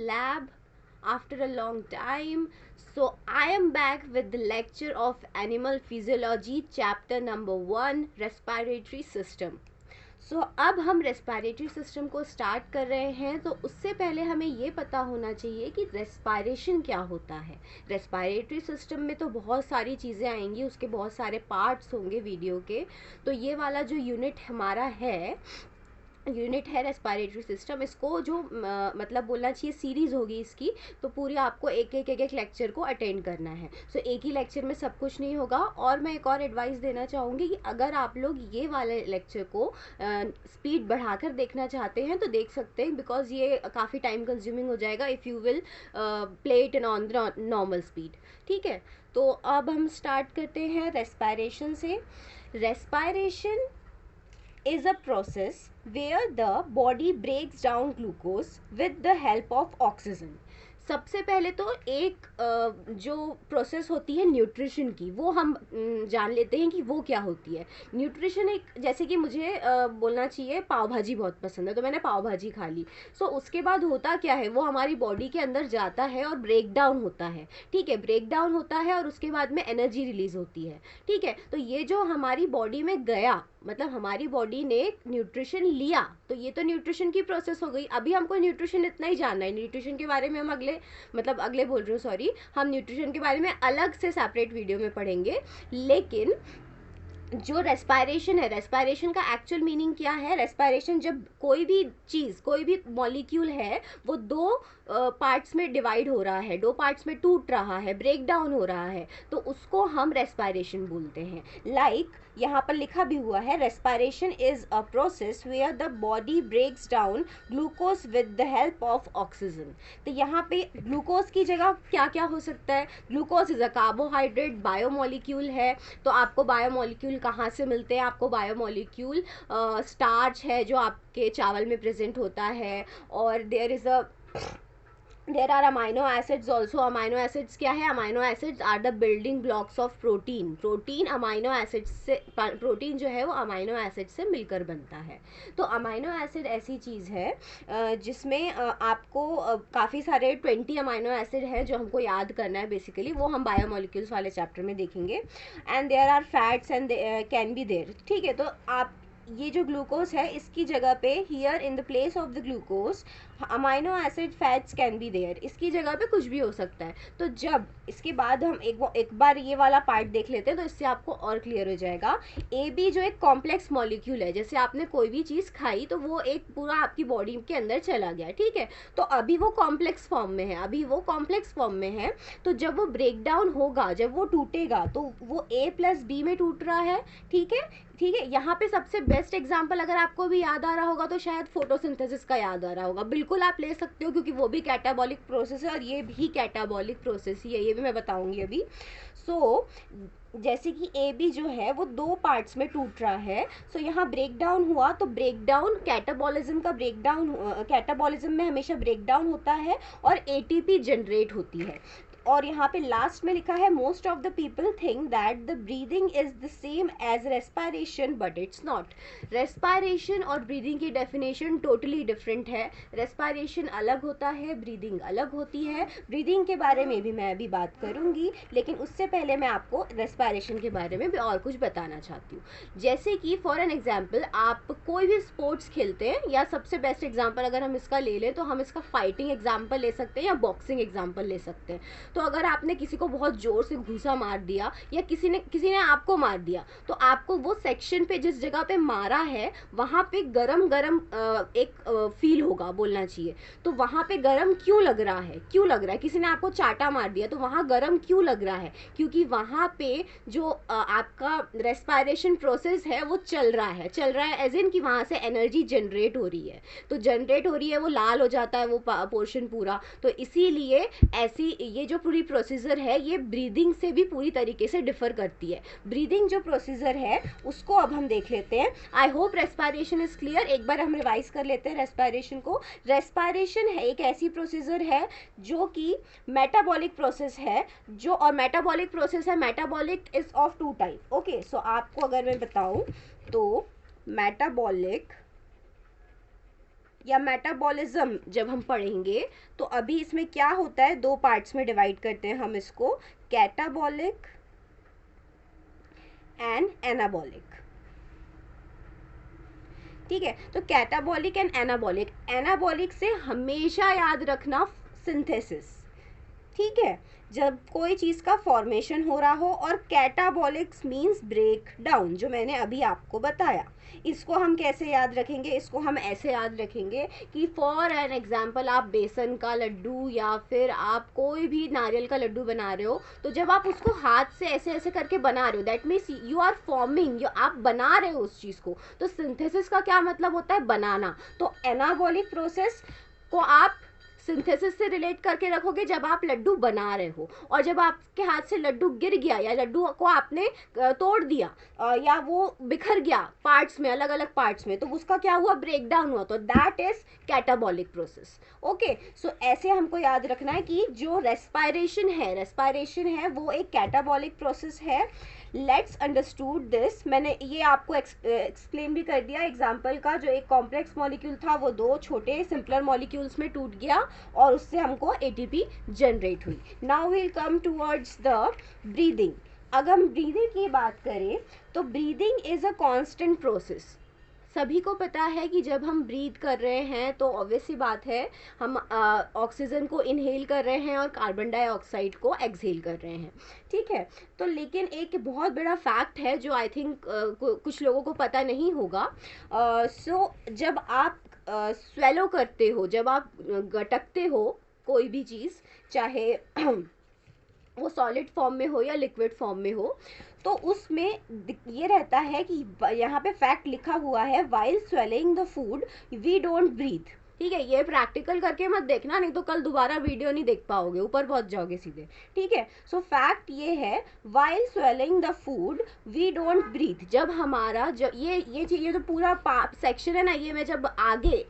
lab after a long time. So I am back with the lecture of animal physiology, chapter number 1, respiratory system. सो अब हम respiratory system को start कर रहे हैं. तो उससे पहले हमें ये पता होना चाहिए कि रेस्पिरेशन क्या होता है. रेस्पिरेटरी सिस्टम में तो बहुत सारी चीज़ें आएंगी, उसके बहुत सारे पार्ट्स होंगे वीडियो के. तो ये वाला जो यूनिट हमारा है रेस्पिरेटरी सिस्टम, इसको जो मतलब बोलना चाहिए सीरीज़ होगी इसकी, तो पूरी आपको एक लेक्चर को अटेंड करना है. सो एक ही लेक्चर में सब कुछ नहीं होगा. और मैं एक और एडवाइस देना चाहूँगी कि अगर आप लोग ये वाले लेक्चर को स्पीड बढ़ाकर देखना चाहते हैं तो देख सकते हैं, बिकॉज ये काफ़ी टाइम कंज्यूमिंग हो जाएगा if you will play it in on the normal speed. ठीक है, तो अब हम स्टार्ट करते हैं रेस्पिरेशन से. Respiration is a process where the body breaks down glucose with the help of oxygen. सबसे पहले तो एक जो प्रोसेस होती है न्यूट्रिशन की, वो हम जान लेते हैं कि वो क्या होती है. न्यूट्रिशन एक, जैसे कि मुझे बोलना चाहिए पाव भाजी बहुत पसंद है तो मैंने पाव भाजी खा ली. सो उसके बाद होता क्या है, वो हमारी बॉडी के अंदर जाता है और ब्रेक डाउन होता है. ठीक है, ब्रेक डाउन होता है और उसके बाद में एनर्जी रिलीज होती है. ठीक है, तो ये जो हमारी बॉडी में गया, मतलब हमारी बॉडी ने न्यूट्रिशन लिया, तो ये तो न्यूट्रिशन की प्रोसेस हो गई. अभी हमको न्यूट्रिशन इतना ही जानना है. न्यूट्रिशन के बारे में हम अगले बोल रही हूँ, सॉरी, हम न्यूट्रिशन के बारे में अलग से सेपरेट वीडियो में पढ़ेंगे. लेकिन जो रेस्पिरेशन है, रेस्पिरेशन का एक्चुअल मीनिंग क्या है. रेस्पिरेशन जब कोई भी चीज़, कोई भी मॉलिक्यूल है, वो दो पार्ट्स में डिवाइड हो रहा है, 2 पार्ट्स में टूट रहा है, ब्रेक डाउन हो रहा है, तो उसको हम रेस्पिरेशन बोलते हैं. लाइक यहाँ पर लिखा भी हुआ है, respiration is a process where the body breaks down glucose with the help of oxygen. तो यहाँ पे ग्लूकोज की जगह क्या क्या हो सकता है. Glucose is a carbohydrate biomolecule है. तो आपको बायोमोलिक्यूल कहाँ से मिलते हैं, आपको बायोमोलिक्यूल स्टार्च है जो आपके चावल में प्रेजेंट होता है. और there are amino acids also. Amino acids क्या है, amino acids are the building blocks of protein. Protein amino acids से, प्रोटीन जो है वो अमाइनो एसिड से मिलकर बनता है. तो अमाइनो एसिड ऐसी चीज़ है जिसमें आपको काफ़ी सारे 20 अमाइनो एसिड है जो हमको याद करना है बेसिकली. वो हम बायोमोलिक्यूल्स वाले चैप्टर में देखेंगे. And there are fats and can be there. ठीक है, तो आप ये जो ग्लूकोज है इसकी जगह पे, here in the place of the glucose amino acid fats can be there. इसकी जगह पे कुछ भी हो सकता है. तो जब इसके बाद हम एक बार ये वाला पार्ट देख लेते हैं तो इससे आपको और क्लियर हो जाएगा. ए बी जो एक कॉम्प्लेक्स मॉलिक्यूल है, जैसे आपने कोई भी चीज़ खाई तो वो एक पूरा आपकी बॉडी के अंदर चला गया. ठीक है, तो अभी वो कॉम्प्लेक्स फॉर्म में है. तो जब वो ब्रेक डाउन होगा, जब वो टूटेगा, तो वो ए प्लस बी में टूट रहा है. ठीक है, यहाँ पे सबसे बेस्ट एग्जांपल अगर आपको भी याद आ रहा होगा तो शायद फोटोसिंथेसिस का याद आ रहा होगा. बिल्कुल आप ले सकते हो, क्योंकि वो भी कैटाबॉलिक प्रोसेस है और ये भी कैटाबॉलिक प्रोसेस ही है. ये भी मैं बताऊंगी अभी. सो जैसे कि ए बी जो है वो 2 पार्ट्स में टूट रहा है. सो यहाँ ब्रेक डाउन हुआ, तो ब्रेक डाउन कैटाबॉलिज्म का ब्रेक डाउन, कैटाबॉलिज्म में हमेशा ब्रेक डाउन होता है और एटीपी जनरेट होती है. और यहाँ पे लास्ट में लिखा है, most of the people think that the breathing is the same as respiration, but it's not. Respiration और ब्रीदिंग की डेफिनेशन टोटली डिफरेंट है. रेस्पिरेशन अलग होता है, ब्रीदिंग अलग होती है. ब्रीदिंग के बारे में भी मैं अभी बात करूँगी, लेकिन उससे पहले मैं आपको रेस्पिरेशन के बारे में भी और कुछ बताना चाहती हूँ. जैसे कि फॉर एन एग्जाम्पल, आप कोई भी स्पोर्ट्स खेलते हैं, या सबसे बेस्ट एग्जाम्पल अगर हम इसका ले लें तो हम इसका फाइटिंग एग्जाम्पल ले सकते हैं या बॉक्सिंग एग्जाम्पल ले सकते हैं. तो अगर आपने किसी को बहुत जोर से घूसा मार दिया या किसी ने आपको मार दिया, तो आपको वो सेक्शन पे, जिस जगह पे मारा है, वहाँ पे गरम एक फील होगा, बोलना चाहिए. तो वहाँ पे गरम क्यों लग रहा है, किसी ने आपको चाटा मार दिया तो वहाँ गरम क्यों लग रहा है, क्योंकि वहाँ पे जो आपका रेस्पिरेशन प्रोसेस है वो चल रहा है एज इन कि वहाँ से एनर्जी जनरेट हो रही है. तो जनरेट हो रही है, वो लाल हो जाता है वो पोर्शन पूरा. तो इसीलिए ऐसी ये जो पूरी प्रोसीजर है ये ब्रीदिंग से भी पूरी तरीके से डिफर करती है. ब्रीदिंग जो प्रोसीजर है उसको अब हम देख लेते हैं. I hope respiration is clear. एक बार हम रिवाइज कर लेते हैं रेस्पिरेशन को. रेस्पिरेशन है एक ऐसी प्रोसीजर है जो कि मेटाबॉलिक प्रोसेस है, जो, और मेटाबॉलिक प्रोसेस है, metabolic is of 2 type. Okay, so आपको अगर मैं बताऊं तो मेटाबॉलिक या मेटाबॉलिज्म जब हम पढ़ेंगे तो अभी इसमें क्या होता है, दो पार्ट्स में डिवाइड करते हैं हम इसको, कैटाबॉलिक एंड एनाबॉलिक। ठीक है, तो कैटाबॉलिक एंड एनाबॉलिक, एनाबॉलिक से हमेशा याद रखना सिंथेसिस। ठीक है, जब कोई चीज़ का फॉर्मेशन हो रहा हो, और कैटाबॉलिक्स मीन्स ब्रेक डाउन, जो मैंने अभी आपको बताया। इसको हम कैसे याद रखेंगे, इसको हम ऐसे याद रखेंगे कि फॉर एन एग्जाम्पल आप बेसन का लड्डू या फिर आप कोई भी नारियल का लड्डू बना रहे हो, तो जब आप उसको हाथ से ऐसे ऐसे करके बना रहे हो, that means you are forming, आप बना रहे हो उस चीज़ को। तो सिंथेसिस का क्या मतलब होता है, बनाना। तो एनाबॉलिक प्रोसेस को आप सिंथेसिस से रिलेट करके रखोगे जब आप लड्डू बना रहे हो, और जब आपके हाथ से लड्डू गिर गया या लड्डू को आपने तोड़ दिया या वो बिखर गया पार्ट्स में, अलग अलग पार्ट्स में, तो उसका क्या हुआ, ब्रेक डाउन हुआ, तो that is catabolic process. Okay, so ऐसे हमको याद रखना है कि जो रेस्पायरेशन है वो एक कैटाबॉलिक प्रोसेस है। लेट्स अंडरस्टूड दिस, मैंने ये आपको एक्सप्लेन भी कर दिया एग्जाम्पल का, जो एक कॉम्प्लेक्स मॉलिक्यूल था वो दो छोटे सिंपलर मॉलिक्यूल्स में टूट गया और उससे हमको एटीपी जनरेट हुई। Now will come towards the breathing. अगर हम ब्रीदिंग की बात करें तो breathing is a constant process. सभी को पता है कि जब हम ब्रीथ कर रहे हैं तो ऑब्वियस सी बात है हम ऑक्सीजन को इनहेल कर रहे हैं और कार्बन डाइऑक्साइड को एक्सहेल कर रहे हैं। ठीक है, तो लेकिन एक बहुत बड़ा फैक्ट है जो आई थिंक कुछ लोगों को पता नहीं होगा। सो जब आप स्वेलो करते हो, जब आप गटकते हो कोई भी चीज़, चाहे वो सॉलिड फॉर्म में हो या लिक्विड फॉर्म में हो, तो उसमें ये रहता है कि यहाँ पे फैक्ट लिखा हुआ है, while swallowing the food we don't breathe. ठीक है, ये प्रैक्टिकल करके मत देखना, नहीं तो कल दोबारा वीडियो नहीं देख पाओगे, ऊपर पहुंच जाओगे सीधे। ठीक है, सो फैक्ट ये है, while swallowing the food we don't breathe. जब हमारा जब ये तो पूरा सेक्शन है ना, ये मैं जब आगे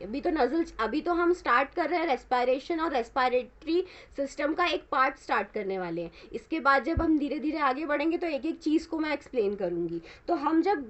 अभी तो हम स्टार्ट कर रहे हैं रेस्पायरेशन और रेस्पायरेटरी सिस्टम का एक पार्ट स्टार्ट करने वाले हैं। इसके बाद जब हम धीरे धीरे आगे बढ़ेंगे तो एक एक चीज़ को मैं एक्सप्लेन करूंगी। तो हम जब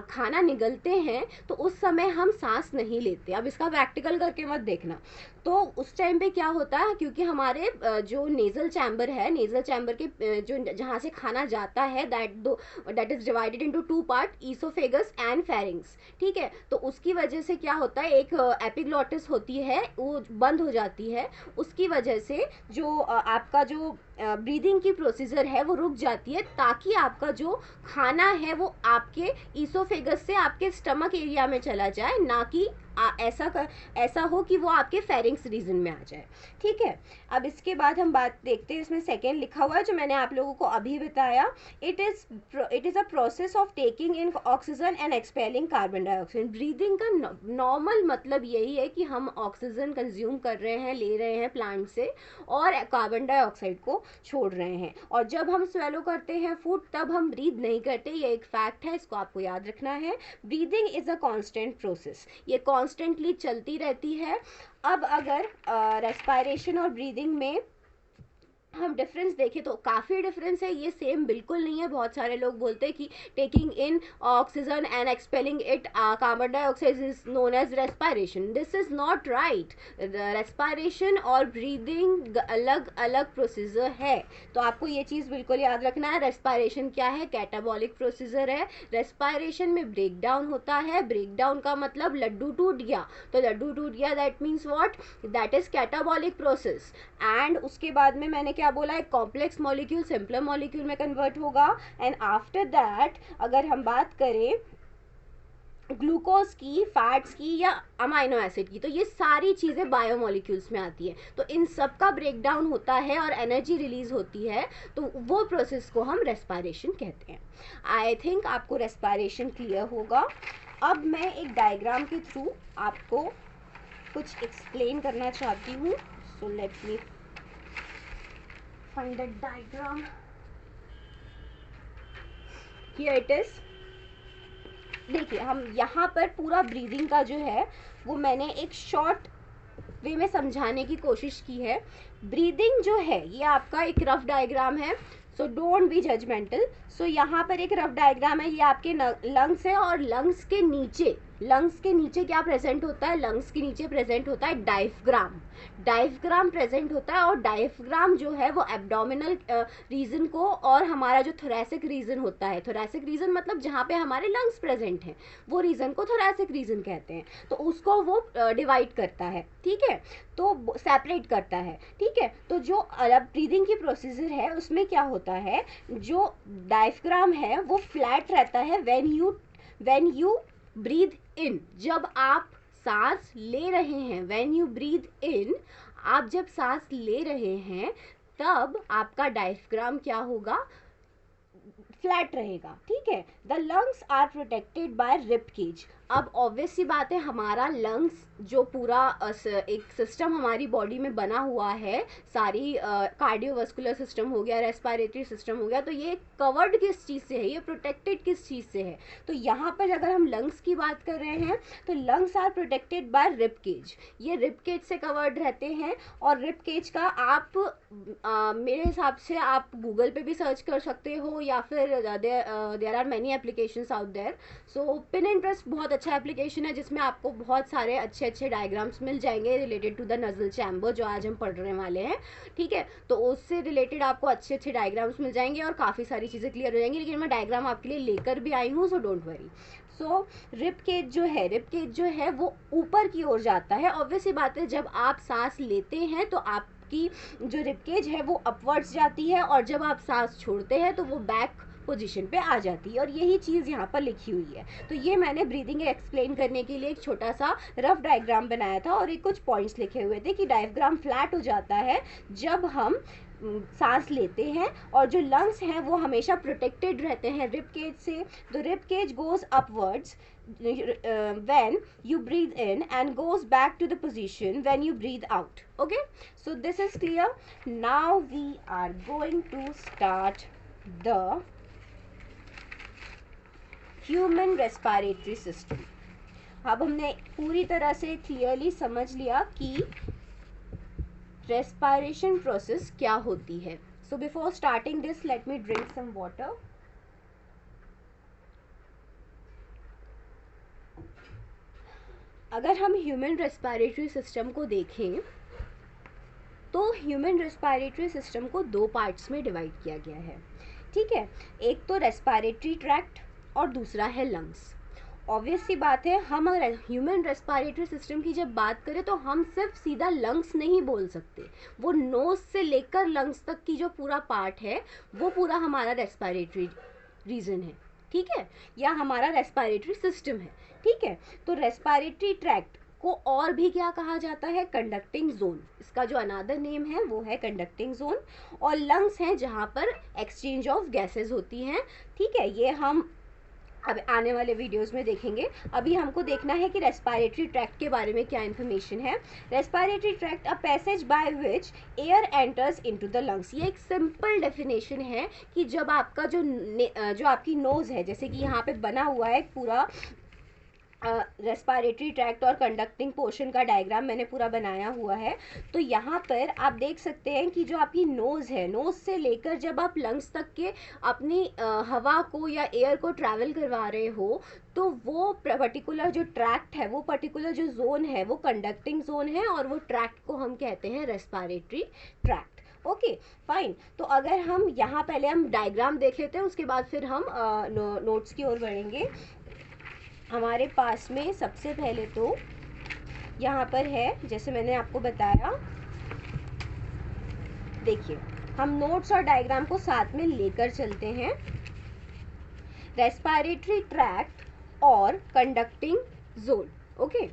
खाना निगलते हैं तो उस समय हम सांस नहीं लेते। अब इसका प्रैक्टिकल करके मत देखना। तो उस टाइम पे क्या होता है, क्योंकि हमारे जो नेजल चैम्बर है, नेजल चैम्बर के जो जहाँ से खाना जाता है, that is divided into two part, oesophagus and pharynx. ठीक है, तो उसकी वजह से क्या होता है, एक एपिग्लॉटिस होती है वो बंद हो जाती है, उसकी वजह से जो आपका जो ब्रीदिंग की प्रोसीजर है वो रुक जाती है, ताकि आपका जो खाना है वो आपके ईसोफेगस से आपके स्टमक एरिया में चला जाए, ना कि ऐसा हो कि वो आपके फेरिंग्स रीजन में आ जाए। ठीक है, अब इसके बाद हम बात देखते हैं, इसमें सेकेंड लिखा हुआ है जो मैंने आप लोगों को अभी बताया, it is a process of taking in oxygen and expelling carbon dioxide. Breathing का नॉर्मल मतलब यही है कि हम ऑक्सीजन कंज्यूम कर रहे हैं, ले रहे हैं प्लांट से, और कार्बन डाइऑक्साइड को छोड़ रहे हैं। और जब हम स्वेलो करते हैं फूड तब हम ब्रीद नहीं करते, ये एक फैक्ट है, इसको आपको याद रखना है। Breathing is a constant process, ये कॉन्स्टेंटली चलती रहती है। अब अगर रेस्पायरेशन और ब्रीदिंग में हम डिफरेंस देखें तो काफ़ी डिफरेंस है, ये सेम बिल्कुल नहीं है। बहुत सारे लोग बोलते हैं कि taking in oxygen and expelling it carbon dioxide is known as respiration. This is not right. Respiration और ब्रीदिंग अलग अलग प्रोसीजर है, तो आपको ये चीज़ बिल्कुल याद रखना है। रेस्पायरेशन क्या है, कैटाबॉलिक प्रोसीजर है। रेस्पायरेशन में ब्रेक डाउन होता है, ब्रेक डाउन का मतलब लड्डू टूट गया, तो लड्डू टूट गया that means what, that is catabolic process. And उसके बाद में मैंने क्या बोला, एक कॉम्प्लेक्स मॉलिक्यूल सिंपलर मॉलिक्यूल में कन्वर्ट होगा। एंड आफ्टर दैट अगर हम बात करें ग्लूकोज की, फैट्स की या अमाइनो एसिड की, तो ये सारी चीज़ें बायोमोलिक्यूल्स में आती है, तो इन सब का ब्रेक डाउन होता है और एनर्जी रिलीज होती है, तो वो प्रोसेस को हम रेस्पायरेशन कहते हैं। आई थिंक आपको रेस्पायरेशन क्लियर होगा। अब मैं एक डायग्राम के थ्रू आपको कुछ एक्सप्लेन करना चाहती हूँ, so let me find the diagram. Here it is. देखिए, हम यहाँ पर पूरा ब्रीदिंग का जो है वो मैंने एक शॉर्ट वे में समझाने की कोशिश की है। ब्रीदिंग जो है ये आपका एक रफ डायग्राम है, सो डोंट बी जजमेंटल। सो यहाँ पर एक रफ डायग्राम है, ये आपके लंग्स है और लंग्स के नीचे लंग्स के नीचे क्या प्रेजेंट होता है, लंग्स के नीचे प्रेजेंट होता है डायफ्राम, डायफ्राम प्रेजेंट होता है। और डायफ्राम जो है वो एब्डोमिनल रीजन को और हमारा जो थोरैसिक रीजन होता है, थोरैसिक रीजन मतलब जहाँ पे हमारे लंग्स प्रेजेंट हैं, वो रीजन को थोरैसिक रीजन कहते हैं। तो उसको वो डिवाइड करता है, ठीक है, तो सेपरेट करता है, ठीक है। तो जो अब ब्रीदिंग की प्रोसीजर है उसमें क्या होता है, जो डायफ्राम है वो फ्लैट रहता है व्हेन यू ब्रीथ इन, जब आप सांस ले रहे हैं, व्हेन यू ब्रीथ इन, आप जब सांस ले रहे हैं तब आपका डायफ्राम क्या होगा, फ्लैट रहेगा, ठीक है। The lungs are protected by rib cage. अब ऑब्वियस सी बात है, हमारा लंग्स जो पूरा एक सिस्टम हमारी बॉडी में बना हुआ है, सारी कार्डियोवास्कुलर सिस्टम हो गया, रेस्पिरेटरी सिस्टम हो गया, तो ये कवर्ड किस चीज़ से है, ये प्रोटेक्टेड किस चीज़ से है। तो यहाँ पर अगर हम लंग्स की बात कर रहे हैं तो lungs are protected by rib cage, ये रिब केज से कवर्ड रहते हैं। और रिब केज का आप मेरे हिसाब से आप गूगल पे भी सर्च कर सकते हो, या फिर there are many applications out there. So Pinterest बहुत अच्छा एप्लीकेशन है जिसमें आपको बहुत सारे अच्छे अच्छे डायग्राम्स मिल जाएंगे related to the nasal chamber, जो आज हम पढ़ने वाले हैं, ठीक है। तो उससे रिलेटेड आपको अच्छे अच्छे डायग्राम्स मिल जाएंगे और काफ़ी सारी चीज़ें क्लियर हो जाएंगी। लेकिन मैं डायग्राम आपके लिए लेकर भी आई हूँ, so don't worry. So rib cage जो है, रिब केज जो है वो ऊपर की ओर जाता है। ऑब्वियस सी बात है, जब आप सांस लेते हैं तो आपकी जो रिब केज है वो अपवर्ड्स जाती है, और जब आप सांस छोड़ते हैं तो वो बैक पोजीशन पे आ जाती है। और यही चीज़ यहाँ पर लिखी हुई है। तो ये मैंने ब्रीदिंग एक्सप्लेन करने के लिए एक छोटा सा रफ डायग्राम बनाया था, और एक कुछ पॉइंट्स लिखे हुए थे कि डायग्राम फ्लैट हो जाता है जब हम सांस लेते हैं, और जो लंग्स हैं वो हमेशा प्रोटेक्टेड रहते हैं रिब केज से। The rib cage goes upwards when you breathe in and goes back to the position when you breathe out. Okay, so this is clear. Now we are going to start the human respiratory system. अब हमने पूरी तरह से clearly समझ लिया कि respiration process क्या होती है। So before starting this let me drink some water. अगर हम ह्यूमन रेस्पिरेटरी सिस्टम को देखें तो ह्यूमन रेस्पिरेटरी सिस्टम को दो पार्ट्स में डिवाइड किया गया है, ठीक है। एक तो रेस्पिरेटरी ट्रैक्ट और दूसरा है लंग्स। ऑब्वियस सी बात है, हम अगर ह्यूमन रेस्पिरेटरी सिस्टम की जब बात करें तो हम सिर्फ सीधा लंग्स नहीं बोल सकते, वो नोज से लेकर लंग्स तक की जो पूरा पार्ट है वो पूरा हमारा रेस्पिरेटरी रीजन है, ठीक है, या हमारा रेस्पिरेटरी सिस्टम है, ठीक है। तो रेस्पिरेटरी ट्रैक्ट को और भी क्या कहा जाता है, कंडक्टिंग जोन, इसका जो अनादर नेम है वो है कंडक्टिंग जोन। और लंग्स हैं जहाँ पर एक्सचेंज ऑफ गैसेस होती हैं, ठीक है। ये हम अब आने वाले वीडियोस में देखेंगे। अभी हमको देखना है कि रेस्पिरेटरी ट्रैक्ट के बारे में क्या इन्फॉर्मेशन है। Respiratory tract a passage by which air enters into the lungs. ये एक सिंपल डेफिनेशन है कि जब आपका जो आपकी नोज़ है, जैसे कि यहाँ पे बना हुआ है पूरा रेस्पिरेटरी ट्रैक्ट और कंडक्टिंग पोर्शन का डायग्राम मैंने पूरा बनाया हुआ है। तो यहाँ पर आप देख सकते हैं कि जो आपकी नोज़ है, नोज़ से लेकर जब आप लंग्स तक के अपनी हवा को या एयर को ट्रैवल करवा रहे हो, तो वो पर्टिकुलर जो ट्रैक्ट है, वो पर्टिकुलर जो जोन है वो कंडक्टिंग जोन है, और वो ट्रैक्ट को हम कहते हैं रेस्पिरेटरी ट्रैक्ट। Okay fine. तो अगर हम यहाँ पहले हम डायग्राम देख लेते हैं, उसके बाद फिर हम नोट्स की ओर बढ़ेंगे। हमारे पास में सबसे पहले तो यहाँ पर है, जैसे मैंने आपको बताया, देखिए हम नोट्स और डायग्राम को साथ में लेकर चलते हैं। रेस्पिरेटरी ट्रैक्ट और conducting zone, okay,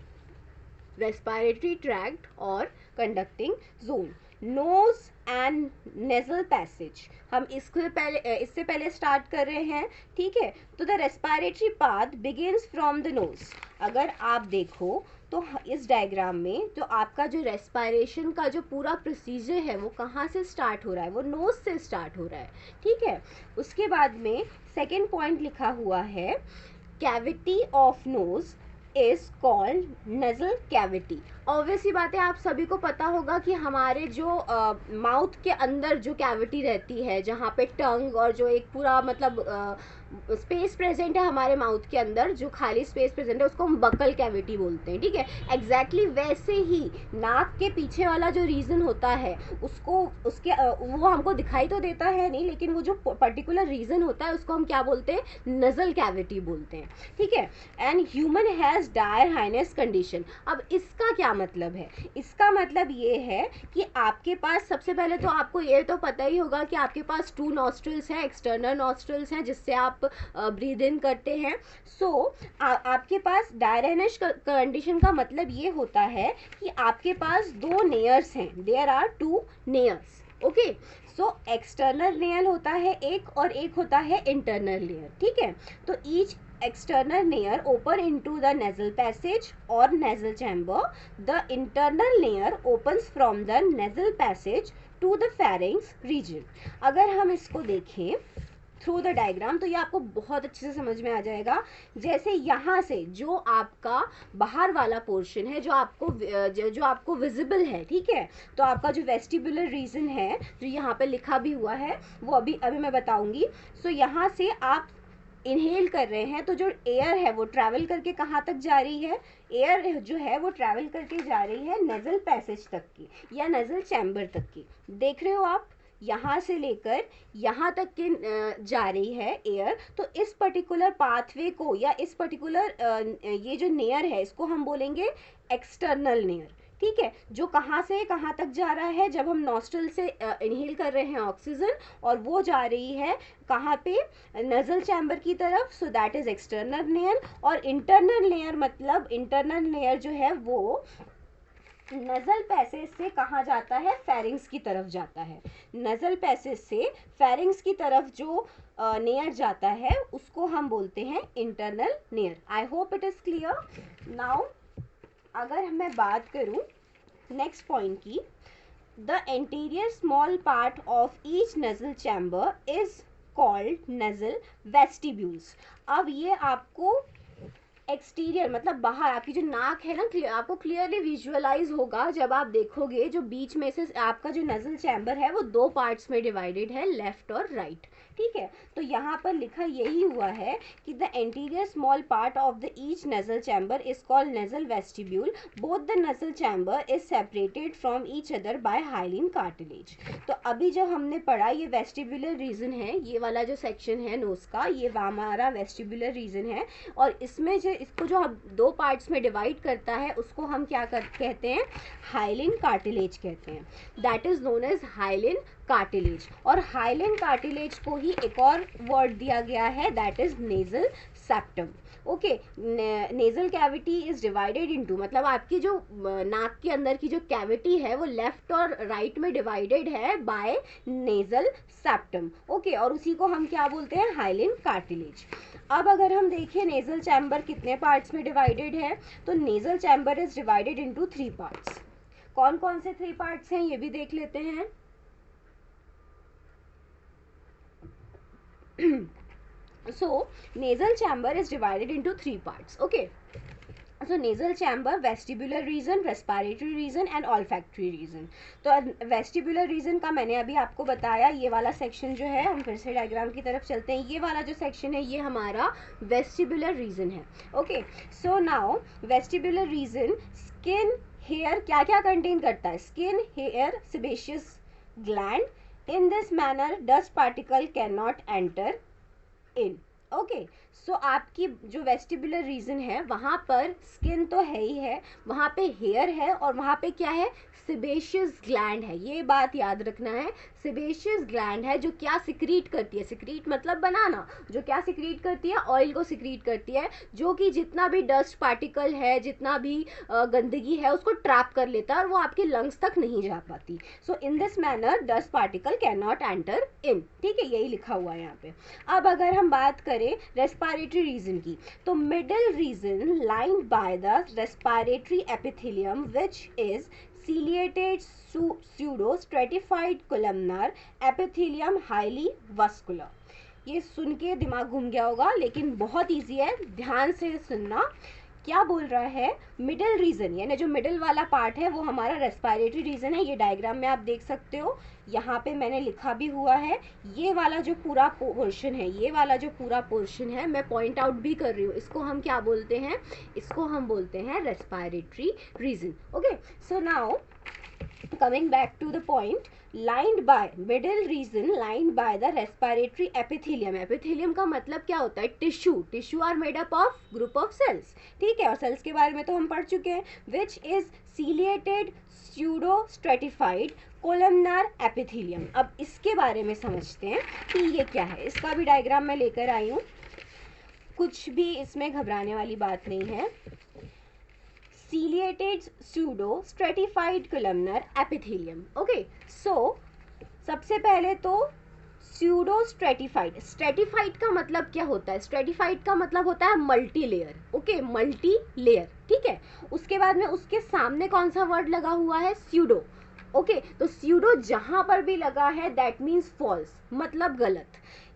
respiratory tract और conducting zone, nose and nasal passage. हम इससे पहले स्टार्ट कर रहे हैं, ठीक है। तो the respiratory path begins from the nose. अगर आप देखो तो इस डायग्राम में जो आपका जो रेस्पिरेशन का जो पूरा प्रोसीजर है वो कहाँ से स्टार्ट हो रहा है, वो नोज से स्टार्ट हो रहा है, ठीक है। उसके बाद में सेकेंड पॉइंट लिखा हुआ है, cavity of nose is called nasal cavity. Obviously बात है, आप सभी को पता होगा कि हमारे जो माउथ के अंदर जो कैविटी रहती है, जहाँ पे टंग और जो एक पूरा मतलब स्पेस प्रेजेंट है हमारे माउथ के अंदर, जो खाली स्पेस प्रेजेंट है उसको हम बकल कैविटी बोलते हैं, ठीक है। एग्जैक्टली वैसे ही नाक के पीछे वाला जो रीजन होता है उसको उसके वो हमको दिखाई तो देता है नहीं, लेकिन वो जो पर्टिकुलर रीजन होता है उसको हम क्या बोलते हैं, नजल कैविटी बोलते हैं, ठीक है। And human has dire highness condition. अब इसका क्या मतलब है, इसका मतलब ये है कि आपके पास सबसे पहले तो आपको ये तो पता ही होगा कि आपके पास 2 नॉस्ट्रल्स हैं, एक्सटर्नल नॉस्ट्रल्स हैं जिससे आप ब्रीद इन करते हैं। सो आपके पास डायर हाइनेस कंडीशन का मतलब ये होता है कि आपके पास 2 नेयर्स हैं, there are 2 nares, okay. So external naris होता है एक और एक होता है इंटरनल नेयर, ठीक है। तो each external layer open into the nasal passage or nasal chamber. The internal layer opens from the nasal passage to the pharynx region. अगर हम इसको देखें थ्रू द डायग्राम तो ये आपको बहुत अच्छे से समझ में आ जाएगा। जैसे यहाँ से जो आपका बाहर वाला पोर्शन है जो आपको विजिबल है, ठीक है, तो आपका जो वेस्टिबुलर रीजन है जो यहाँ पे लिखा भी हुआ है वो अभी मैं बताऊंगी। सो यहाँ से आप इनहेल कर रहे हैं तो जो एयर है वो ट्रैवल करके कहाँ तक जा रही है, एयर जो है वो ट्रैवल करके जा रही है नेजल पैसेज तक की या नेजल चैम्बर तक की। देख रहे हो आप, यहाँ से लेकर यहाँ तक के जा रही है एयर। तो इस पर्टिकुलर पाथवे को या इस पर्टिकुलर ये जो नेयर है इसको हम बोलेंगे एक्सटर्नल नेयर, ठीक है। जो कहाँ से कहाँ तक जा रहा है, जब हम नॉस्ट्रल से इनहेल कर रहे हैं ऑक्सीजन और वो जा रही है कहाँ पे, नजल चैम्बर की तरफ, so that is external layer. और इंटरनल लेयर मतलब इंटरनल लेयर जो है वो नजल पैसेज से कहाँ जाता है, फेरिंग्स की तरफ जाता है। नजल पैसेज से फेरिंग्स की तरफ जो नेयर जाता है उसको हम बोलते हैं internal near. I hope it is clear now. अगर मैं बात करूं नेक्स्ट पॉइंट की, the anterior small part of each nasal chamber is called nasal vestibules. अब ये आपको एक्सटीरियर मतलब बाहर आपकी जो नाक है ना, आपको क्लियरली विजुअलाइज होगा जब आप देखोगे जो बीच में से आपका जो नजल चैम्बर है वो 2 पार्ट्स में डिवाइडेड है, लेफ्ट और राइट, ठीक है। तो यहाँ पर लिखा यही हुआ है कि the anterior small part of the each nasal chamber is called nasal vestibule. Both the nasal chamber is separated from each other by hyaline cartilage. तो अभी जब हमने पढ़ा ये वेस्टिबुलर रीजन है, ये वाला जो सेक्शन है नोज का ये हमारा वेस्टिबुलर रीजन है। और इसमें जो इसको जो हम 2 पार्ट्स में डिवाइड करता है उसको हम क्या कहते हैं, हाइलिन कार्टिलेज कहते हैं। That is known as hyaline cartilage. और हाइलिन कार्टिलेज को ही एक और वर्ड दिया गया है, that is nasal septum, okay. Nasal cavity is divided into, मतलब आपकी जो नाक के अंदर की जो कैविटी है वो लेफ्ट और राइट में डिवाइडेड है बाय नेजल सेप्टम, ओके। और उसी को हम क्या बोलते हैं, हाइलिन कार्टिलेज। अब अगर हम देखें नेजल चैम्बर कितने पार्ट्स में डिवाइडेड है, तो nasal chamber is divided into 3 parts. कौन कौन से 3 पार्ट्स हैं ये भी देख लेते हैं। So nasal chamber is divided into 3 parts, okay. So nasal chamber, vestibular region, respiratory region and olfactory region. तो vestibular region का मैंने अभी आपको बताया, ये वाला सेक्शन जो है, हम फिर से डायग्राम की तरफ चलते हैं। ये वाला जो सेक्शन है ये हमारा vestibular region है, okay. So now vestibular region skin, hair क्या क्या कंटेन करता है, skin, hair, sebaceous gland. In this manner dust particle cannot enter in, okay. So आपकी जो वेस्टिबुलर रीजन है वहाँ पर स्किन तो है ही है, वहाँ पे हेयर है और वहाँ पे क्या है, सिबेशियस ग्लैंड है। ये बात याद रखना है, सिबेशियस ग्लैंड है जो क्या सिक्रीट करती है, सिक्रीट मतलब बनाना, जो क्या सिक्रीट करती है, ऑयल को सिक्रीट करती है, जो कि जितना भी डस्ट पार्टिकल है, जितना भी गंदगी है उसको ट्रैप कर लेता है और वो आपके लंग्स तक नहीं जा पाती। So in this manner dust particle can not enter in, ठीक है, यही लिखा हुआ है यहाँ पे। अब अगर हम बात करें रेस्पिरेटरी रीजन की, तो middle region lined by the respiratory epithelium which is ciliated pseudo stratified columnar epithelium highly vascular। ये सुन के दिमाग घूम गया होगा लेकिन बहुत इजी है, ध्यान से सुनना क्या बोल रहा है, मिडिल रीजन, यानी जो मिडिल वाला पार्ट है वो हमारा रेस्पिरेटरी रीजन है। ये डायग्राम में आप देख सकते हो, यहाँ पे मैंने लिखा भी हुआ है। ये वाला जो पूरा पोर्शन है, ये वाला जो पूरा पोर्शन है, मैं पॉइंट आउट भी कर रही हूँ, इसको हम क्या बोलते हैं, इसको हम बोलते हैं respiratory reason. Okay, so now coming back to the point, lined by middle region lined by the respiratory epithelium। epithelium का मतलब क्या होता है, tissue. Tissue are made up of group of cells, ठीक है, और सेल्स के बारे में तो हम पढ़ चुके हैं। Which is ciliated pseudo stratified columnar epithelium. अब इसके बारे में समझते हैं कि ये क्या है। इसका भी डायग्राम मैं लेकर आई हूँ, कुछ भी इसमें घबराने वाली बात नहीं है। ciliated pseudo stratified columnar epithelium। Okay, so सबसे पहले तो pseudo stratified, stratified का मतलब क्या होता है, stratified का मतलब होता है multi layer. Okay, multi layer, ठीक है। उसके बाद में उसके सामने कौन सा वर्ड लगा हुआ है, pseudo। ओके, तो pseudo जहां पर भी लगा है दैट मीन्स फॉल्स, मतलब गलत,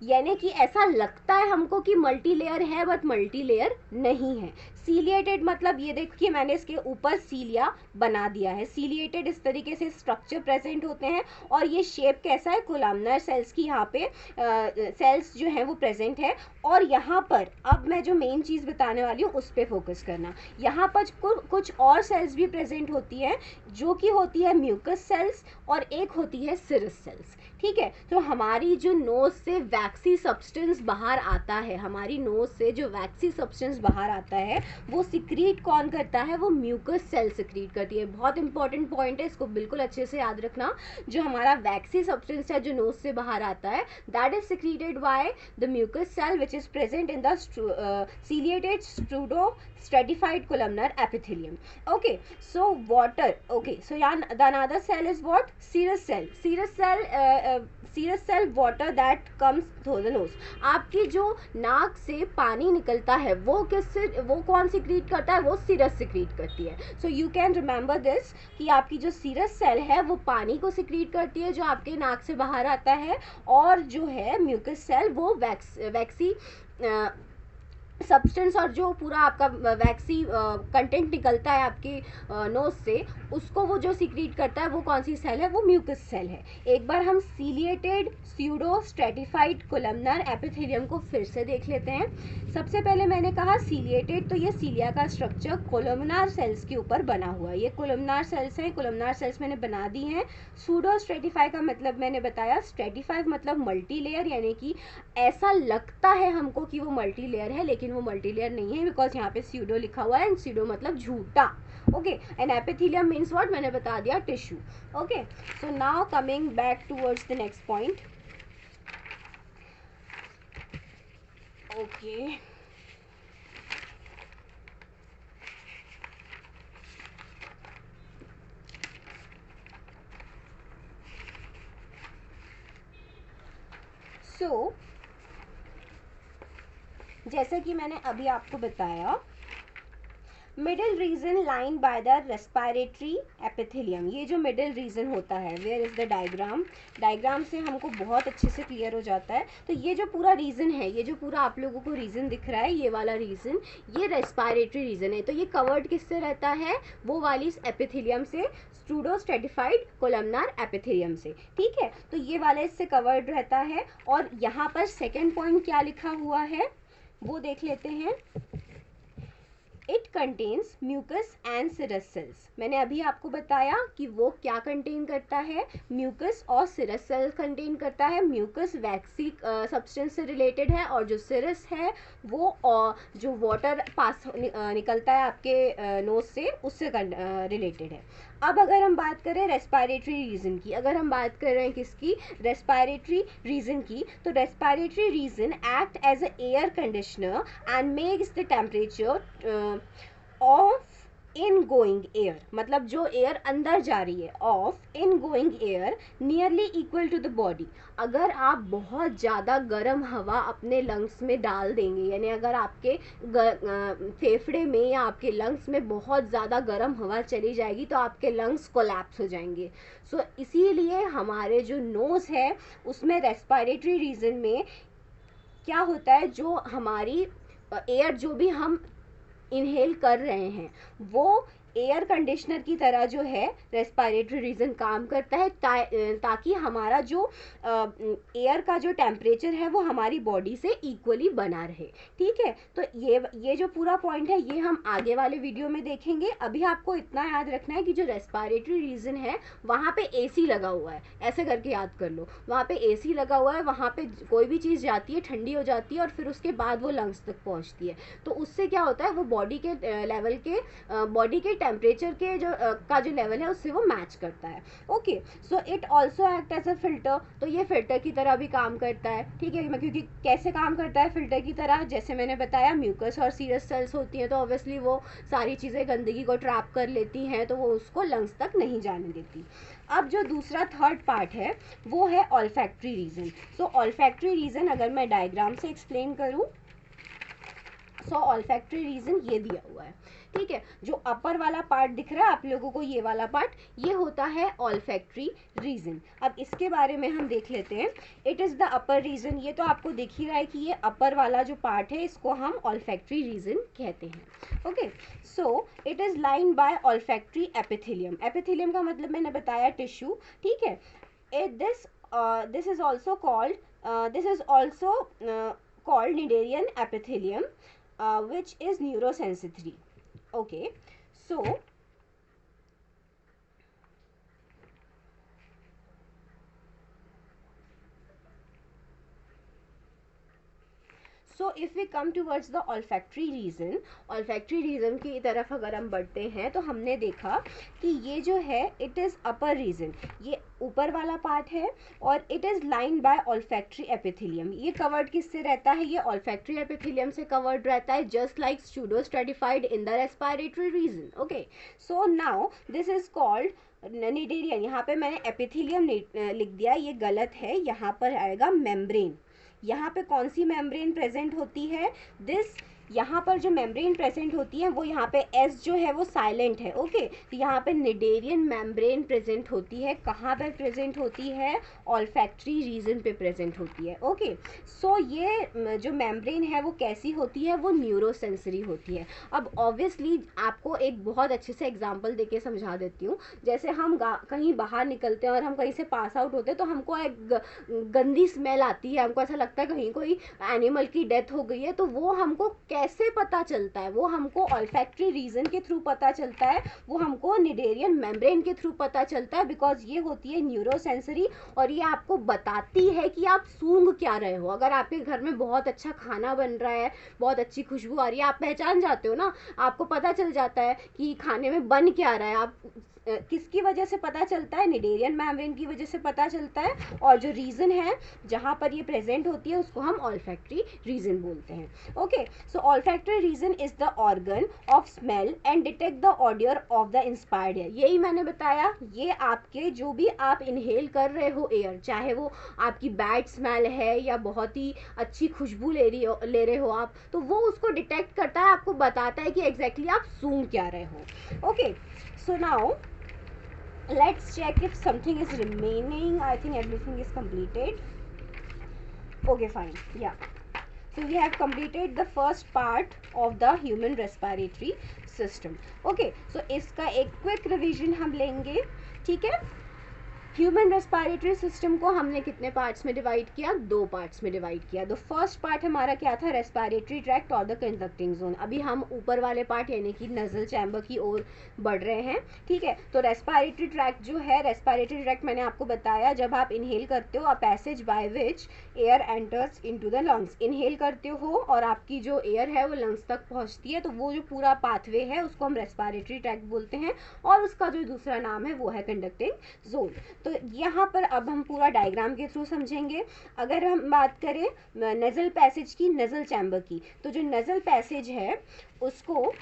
यानी कि ऐसा लगता है हमको कि मल्टी लेयर है बट मल्टी लेयर नहीं है। सीलिएटेड मतलब ये देखिए मैंने इसके ऊपर सीलिया बना दिया है। सीलिएटेड इस तरीके से स्ट्रक्चर प्रेजेंट होते हैं, और ये शेप कैसा है, कोलमनर सेल्स की यहाँ पे सेल्स जो है वो प्रेजेंट है। और यहाँ पर अब मैं जो मेन चीज़ बताने वाली हूँ उस पर फोकस करना। यहाँ पर कुछ और सेल्स भी प्रेजेंट होती है, जो कि होती है म्यूकस सेल्स और एक होती है सिरस सेल्स, ठीक है। तो हमारी जो नोज से वैक्सी सब्सटेंस बाहर आता है, हमारी नोज से जो वैक्सी सब्सटेंस बाहर आता है वो सिक्रीट कौन करता है, वो म्यूकस सेल सिक्रीट करती है। बहुत इंपॉर्टेंट पॉइंट है, इसको बिल्कुल अच्छे से याद रखना। जो हमारा वैक्सी सब्सटेंस है जो नोज से बाहर आता है, that is secreted by the mucus cell which is present in the ciliated pseudo stratified columnar epithelium। Okay, so water, okay, so the another cell is what, serous cell। serous cell water that comes through the nose। आपकी जो नाक से पानी निकलता है वो किससे, वो कौन सिक्रीट करता है, वो सीरस सिक्रीट करती है। So you can remember this कि आपकी जो सीरस सेल है वो पानी को सिक्रीट करती है जो आपके नाक से बाहर आता है, और जो है म्यूकस सेल वो वैक्सी सब्सटेंस और जो पूरा आपका वैक्सी कंटेंट निकलता है आपकी नोज से, उसको वो जो सिक्रीट करता है वो कौन सी सेल है, वो म्यूकस सेल है। एक बार हम ciliated pseudo stratified columnar epithelium को फिर से देख लेते हैं। सबसे पहले मैंने कहा सीलिएटेड, तो ये सीलिया का स्ट्रक्चर कोलमनार सेल्स के ऊपर बना हुआ है। ये कोलमनार सेल्स हैं, कोलमनार सेल्स मैंने बना दी हैं। स्यूडो स्ट्रेटिफाई का मतलब मैंने बताया, स्ट्रेटिफाई मतलब मल्टी लेयर, यानी कि ऐसा लगता है हमको कि वो मल्टी लेयर है लेकिन वो मल्टी लेयर नहीं है, बिकॉज यहाँ पे स्यूडो लिखा हुआ है, एंड स्यूडो मतलब झूठा। Okay, and epithelium means what, मैंने बता दिया, tissue. Okay, so now coming back towards the next point. Okay, so जैसे कि मैंने अभी आपको बताया, middle region line by the respiratory epithelium. ये जो मिडिल रीजन होता है, where is the diagram, diagram से हमको बहुत अच्छे से क्लियर हो जाता है। तो ये जो पूरा रीजन है, ये जो पूरा आप लोगों को रीजन दिख रहा है, ये वाला रीजन, ये रेस्पिरेटरी रीजन है। तो ये कवर्ड किससे रहता है, वो वाली इस एपिथेलियम से, स्यूडो स्ट्रेटिफाइड कोलमनार एपिथेलियम से, ठीक है। तो ये वाला इससे कवर्ड रहता है। और यहाँ पर सेकेंड पॉइंट क्या लिखा हुआ है वो देख लेते हैं। It contains mucus and serous cells. मैंने अभी आपको बताया कि वो क्या कंटेन करता है, म्यूकस और सिरस सेल कंटेन करता है। म्यूकस वैक्सी सब्सटेंस से रिलेटेड है, और जो सिरस है वो जो वाटर पास निकलता है आपके नोज से, उससे रिलेटेड है। अब अगर हम बात करें रेस्पिरेटरी रीजन की, अगर हम बात कर रहे हैं किसकी, रेस्पिरेटरी रीजन की, तो respiratory region act as a air conditioner and makes the temperature of in going air, मतलब जो एयर अंदर जा रही है, of in going air nearly equal to the body. अगर आप बहुत ज़्यादा गर्म हवा अपने लंग्स में डाल देंगे, यानी अगर आपके फेफड़े में या आपके लंग्स में बहुत ज़्यादा गर्म हवा चली जाएगी तो आपके लंग्स कोलैप्स हो जाएंगे। सो इसीलिए हमारे जो नोज़ है उसमें रेस्पिरेटरी रीजन में क्या होता है, जो हमारी एयर जो भी हम इनहेल कर रहे हैं वो एयर कंडीशनर की तरह जो है रेस्पिरेटरी रीजन काम करता है, ताकि हमारा जो एयर का जो टेम्परेचर है वो हमारी बॉडी से इक्वली बना रहे। ठीक है, तो ये जो पूरा पॉइंट है ये हम आगे वाले वीडियो में देखेंगे। अभी आपको इतना याद रखना है कि जो रेस्पिरेटरी रीजन है वहाँ पे एसी लगा हुआ है, ऐसे करके याद कर लो, वहाँ पे एसी लगा हुआ है, वहाँ पे कोई भी चीज़ जाती है ठंडी हो जाती है और फिर उसके बाद वो लंग्स तक पहुँचती है। तो उससे क्या होता है, वो बॉडी के लेवल के बॉडी के टेम्परेचर के का जो लेवल है उससे वो मैच करता है। Okay, so it also act as a filter, तो ये फिल्टर की तरह भी काम करता है। ठीक है, क्योंकि कैसे काम करता है फिल्टर की तरह, जैसे मैंने बताया म्यूकस और सीरस सेल्स होती हैं, तो ऑब्वियसली वो सारी चीज़ें गंदगी को ट्रैप कर लेती हैं, तो वो उसको लंग्स तक नहीं जाने देती। अब जो दूसरा थर्ड पार्ट है वो है ऑल्फैक्टरी रीजन। सो ऑल्फैक्टरी रीजन अगर मैं डायग्राम से एक्सप्लेन करूँ, सो ऑल्फैक्टरी रीजन ये दिया हुआ है। ठीक है, जो अपर वाला पार्ट दिख रहा है आप लोगों को, ये वाला पार्ट, ये होता है ऑल्फैक्टरी रीजन। अब इसके बारे में हम देख लेते हैं। It is the upper region, ये तो आपको दिख ही रहा है कि ये अपर वाला जो पार्ट है इसको हम ऑल्फैक्टरी रीजन कहते हैं। Okay, so it is line by olfactory epithelium. Epithelium का मतलब मैंने बताया टिश्यू। ठीक है, this is also called Cnidarian epithelium, which is neurosensory. Okay, so if we come towards the olfactory region की तरफ अगर हम बढ़ते हैं तो हमने देखा कि ये जो है इट इज़ अपर रीजन, ये ऊपर वाला पार्ट है, और it is line by olfactory epithelium. ये कवर्ड किससे रहता है, ये ऑल्फैक्टरी एपिथेलियम से कवर्ड रहता है, just like pseudo stratified in the respiratory reason. Okay, so now this is called cnidarian. यहाँ पे मैंने एपिथेलियम लिख दिया, ये गलत है, यहाँ पर आएगा मेम्ब्रेन। यहाँ पे कौन सी मेम्ब्रेन प्रेजेंट होती है, दिस, यहाँ पर जो मेम्ब्रेन प्रेजेंट होती है वो यहाँ पे एस जो है वो साइलेंट है। ओके, तो यहाँ पे निडेरियन मेम्ब्रेन प्रेजेंट होती है, कहाँ पे प्रेजेंट होती है, ऑल्फैक्टरी रीजन पे प्रेजेंट होती है। ओके, सो ये जो मेम्ब्रेन है वो कैसी होती है, वो न्यूरोसेंसरी होती है। अब ऑब्वियसली आपको एक बहुत अच्छे से एग्जाम्पल देके समझा देती हूँ। जैसे हम कहीं बाहर निकलते हैं और हम कहीं से पास आउट होते हैं तो हमको एक गंदी स्मेल आती है, हमको ऐसा लगता है कहीं कोई एनिमल की डेथ हो गई है, तो वो हमको कैसे पता चलता है, वो हमको ऑल्फैक्टरी रीजन के थ्रू पता चलता है, वो हमको निडेरियन मेम्ब्रेन के थ्रू पता चलता है, बिकॉज ये होती है न्यूरोसेंसरी, और ये आपको बताती है कि आप सूंघ क्या रहे हो। अगर आपके घर में बहुत अच्छा खाना बन रहा है, बहुत अच्छी खुशबू आ रही है, आप पहचान जाते हो ना, आपको पता चल जाता है कि खाने में बन क्या रहा है। आप किसकी वजह से पता चलता है, निडेरियन मेम्ब्रेन की वजह से पता चलता है, और जो रीजन है जहाँ पर ये प्रेजेंट होती है उसको हम ऑल्फैक्टरी रीजन बोलते हैं। Okay, so olfactory region is the organ of smell and detect the odour of the inspired air. यही मैंने बताया, ये आपके जो भी आप इनहेल कर रहे हो एयर, चाहे वो आपकी बैड स्मेल है या बहुत ही अच्छी खुशबू ले रहे हो आप, तो वो उसको डिटेक्ट करता है, आपको बताता है कि एग्जैक्टली आप सूंघ क्या रहे हो। Okay, so now let's check if something is remaining. I think everything is completed. Okay, fine, yeah, so we have completed the first part of the human respiratory system. Okay, so इसका एक quick revision हम लेंगे। ठीक है, human respiratory system को हमने कितने parts में डिवाइड किया, 2 पार्ट्स में डिवाइड किया। द फर्स्ट पार्ट हमारा क्या था, रेस्पिरेटरी ट्रैक्ट और द कंडक्टिंग जोन। अभी हम ऊपर वाले पार्ट यानी कि नजल चैम्बर की ओर बढ़ रहे हैं। ठीक है, तो रेस्पिरेटरी ट्रैक्ट जो है, रेस्पिरेटरी ट्रैक्ट मैंने आपको बताया, जब आप इनहेल करते हो, a passage by which air enters into the lungs. Inhale करते हो और आपकी जो एयर है वो लंग्स तक पहुंचती है, तो वो जो पूरा पाथवे है उसको हम रेस्पिरेटरी ट्रैक्ट बोलते हैं, और उसका जो दूसरा नाम है वो है कंडक्टिंग जोन। तो यहाँ पर अब हम पूरा डायग्राम के थ्रू समझेंगे। अगर हम बात करें नजल पैसेज की, नजल चैम्बर की, तो जो नजल पैसेज है उसको,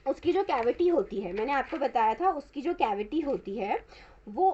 उसकी जो कैविटी होती है, मैंने आपको बताया था उसकी जो कैविटी होती है वो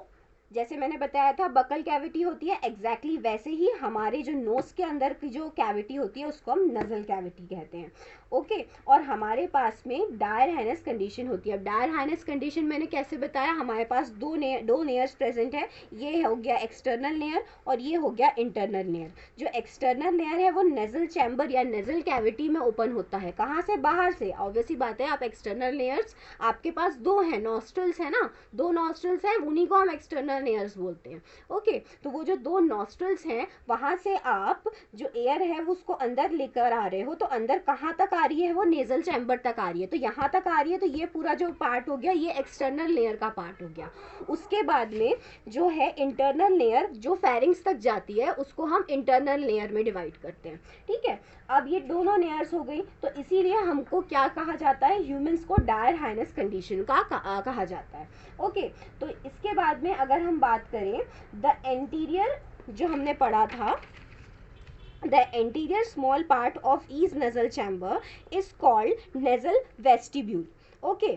जैसे मैंने बताया था बकल कैविटी होती है, एग्जैक्टली वैसे ही हमारे जो नोज के अंदर की जो कैविटी होती है उसको हम नजल कैविटी कहते हैं। ओके, और हमारे पास में डायर हाइनस कंडीशन होती है। अब डायर हाइनस कंडीशन मैंने कैसे बताया, हमारे पास दो लेयर्स प्रेजेंट है, ये हो गया एक्सटर्नल लेयर और ये हो गया इंटरनल लेयर। जो एक्सटर्नल लेयर है वो नेजल चैम्बर या नेजल कैविटी में ओपन होता है। कहाँ से? बाहर से। ऑब्वियसली बात है, आप एक्सटर्नल लेयर्स, आपके पास दो है, नॉस्ट्रल्स है ना, दो नॉस्ट्रल्स हैं, उन्हीं को हम एक्सटर्नल लेयर्स बोलते हैं। ओके, तो वो जो दो नॉस्ट्रल्स हैं वहां से आप जो एयर है वो उसको अंदर लेकर आ रहे हो, तो अंदर कहाँ तक आ रही है? वो नेजल चैम्बर तक आ रही है, तो यहाँ तक आ रही है, तो ये पूरा जो पार्ट हो गया ये एक्सटर्नल लेयर का पार्ट हो गया। उसके बाद में जो है इंटरनल लेयर जो फेरिंग्स तक जाती है उसको हम इंटरनल लेयर में डिवाइड करते हैं। ठीक है, अब ये दोनों लेयर्स हो गई, तो इसीलिए हमको क्या कहा जाता है? ह्यूमंस को डायर हाइनस कंडीशन का कहा जाता है। ओके, तो इसके बाद में अगर हम बात करें द एंटीरियर, जो हमने पढ़ा था, the anterior small part of each nasal chamber is called nasal vestibule. Okay,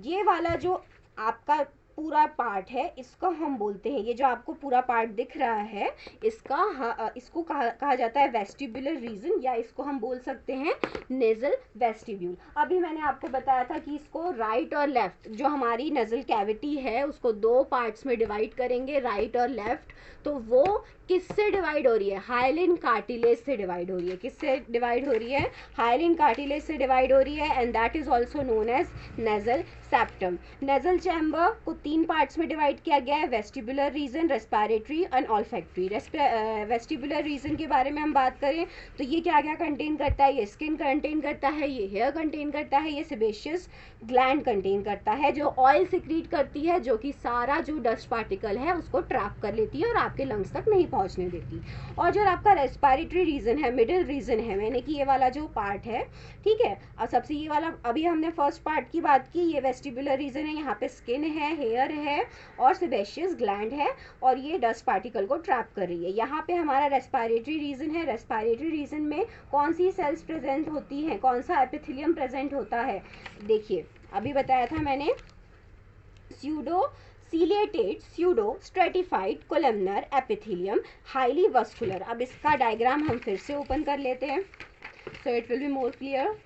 ये वाला जो आपका पूरा पार्ट है इसको हम बोलते हैं, ये जो आपको पूरा पार्ट दिख रहा है इसको कहा जाता है वेस्टिबुलर रीजन, या इसको हम बोल सकते हैं नेजल वेस्टिब्यूल। अभी मैंने आपको बताया था कि इसको राइट और लेफ्ट, जो हमारी नजल कैविटी है उसको दो पार्ट्स में डिवाइड करेंगे, राइट और लेफ्ट। तो वो किससे डिवाइड हो रही है? हाइलिन कार्टिलेज से डिवाइड हो रही है। किससे डिवाइड हो रही है? हाइलिन कार्टिलेज से डिवाइड हो रही है, and that is also known as nasal septum. Nasal chamber को तीन पार्ट्स में डिवाइड किया गया है, vestibular region, respiratory and olfactory. Vestibular region के बारे में हम बात करें तो ये क्या क्या कंटेन करता है? ये स्किन कंटेन करता है, ये हेयर कंटेन करता है, ये सेबेशियस ग्लैंड कंटेन करता है जो ऑयल सिक्रीट करती है, जो कि सारा जो डस्ट पार्टिकल है उसको ट्रैप कर लेती है और आपके लंग्स तक नहीं पहुंचने देती। और जो आपका रेस्पिरेटरी रीजन है, मिडिल रीजन है, मैंने कि ये वाला जो पार्ट है, ठीक है, और सबसे ये वाला, अभी हमने फर्स्ट पार्ट की बात की, ये वेस्टिबुलर रीजन है, यहाँ पे स्किन है, हेयर है और सेबेशियस ग्लैंड है, और ये डस्ट पार्टिकल को ट्रैप कर रही है। यहाँ पे हमारा रेस्पिरेटरी रीजन है। रेस्पिरेटरी रीजन में कौन सी सेल्स प्रेजेंट होती हैं, कौन सा एपिथेलियम प्रेजेंट होता है? देखिए, अभी बताया था मैंने, ciliated pseudo stratified columnar epithelium, highly vascular. अब इसका डायग्राम हम फिर से ओपन कर लेते हैं, so it will be more clear.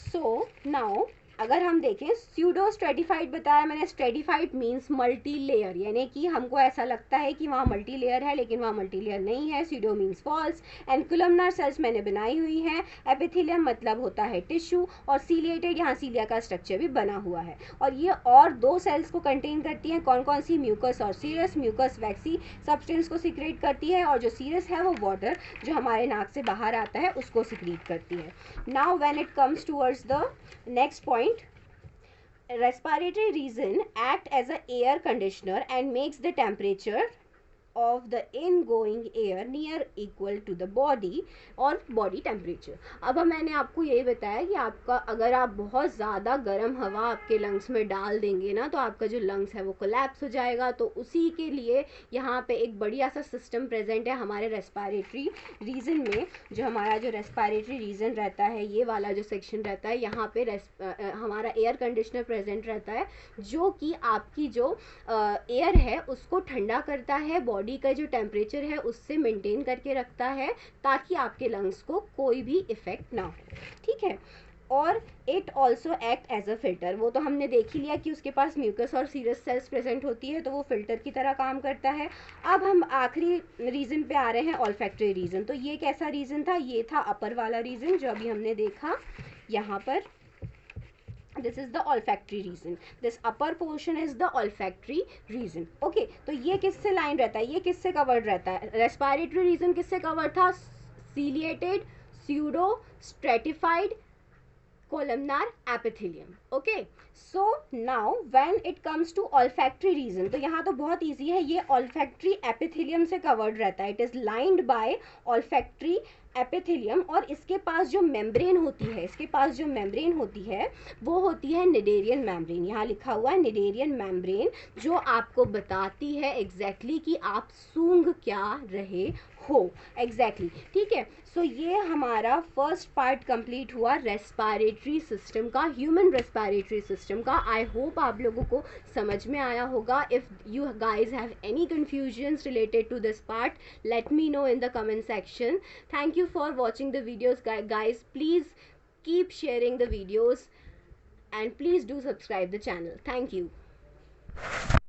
So now अगर हम देखें, स्यूडो स्ट्रेटिफाइड बताया मैंने, स्ट्रेटिफाइड मीन्स मल्टी लेयर, यानी कि हमको ऐसा लगता है कि वहाँ मल्टी लेयर है लेकिन वहाँ मल्टी लेयर नहीं है। Pseudo means false. And columnar cells मैंने बनाई हुई है। एपिथेलियम मतलब होता है टिश्यू, और सीलिएटेड, यहाँ सीलिया का स्ट्रक्चर भी बना हुआ है। और ये और दो सेल्स को कंटेन करती हैं, कौन कौन सी? म्यूकस और सीरस। म्यूकस वैक्सी सब्सटेंस को सिक्रेट करती है, और जो सीरस है वो वाटर जो हमारे नाक से बाहर आता है उसको सिक्रेट करती है। Now when it comes towards the next point, respiratory region act as a air conditioner and makes the temperature of the ingoing air near equal to the body और body temperature। अब मैंने आपको यही बताया कि आपका अगर आप बहुत ज़्यादा गर्म हवा आपके लंग्स में डाल देंगे ना तो आपका जो लंग्स है वो कोलैप्स हो जाएगा। तो उसी के लिए यहाँ पे एक बढ़िया सा सिस्टम प्रेजेंट है हमारे रेस्पिरेटरी रीजन में। जो हमारा जो रेस्पिरेटरी रीजन रहता है, ये वाला जो सेक्शन रहता है, यहाँ पे हमारा एयर कंडीशनर प्रेजेंट रहता है जो कि आपकी जो एयर है उसको ठंडा करता है, बॉडी का जो टेम्परेचर है उससे मेंटेन करके रखता है ताकि आपके लंग्स को कोई भी इफेक्ट ना हो। ठीक है, और it also act as a filter. वो तो हमने देख ही लिया कि उसके पास म्यूकस और सीरस सेल्स प्रेजेंट होती है, तो वो फिल्टर की तरह काम करता है। अब हम आखिरी रीजन पे आ रहे हैं, ऑल्फैक्टरी रीजन। तो ये कैसा रीजन था? ये था अपर वाला रीजन जो अभी हमने देखा यहाँ पर। This is the olfactory region. This upper portion is the olfactory region. Okay, तो ये किससे लाइन रहता है, ये किससे कवर्ड रहता है? रेस्पिरेटरी रीजन किससे कवर्ड था? Ciliated, pseudo stratified, columnar epithelium. Okay, so now when it comes to olfactory region, तो यहाँ तो बहुत easy है, ये olfactory epithelium से covered रहता है. It is lined by olfactory epithelium, और इसके पास जो मेम्ब्रेन होती है, इसके पास जो मेम्ब्रेन होती है वो होती है निडेरियन मेम्ब्रेन। यहाँ लिखा हुआ है निडेरियन मेम्ब्रेन, जो आपको बताती है एग्जैक्टली कि आप सूंघ क्या रहे हो एग्जैक्टली। ठीक है, सो ये हमारा फर्स्ट पार्ट कंप्लीट हुआ रेस्पिरेटरी सिस्टम का, ह्यूमन रेस्पिरेटरी रेस्पिरेटरी सिस्टम का. आई होप आप लोगों को समझ में आया होगा. If you guys have any confusions related to this part, let me know in the comment section. Thank you for watching the videos, guys. Please keep sharing the videos and please do subscribe the channel. Thank you.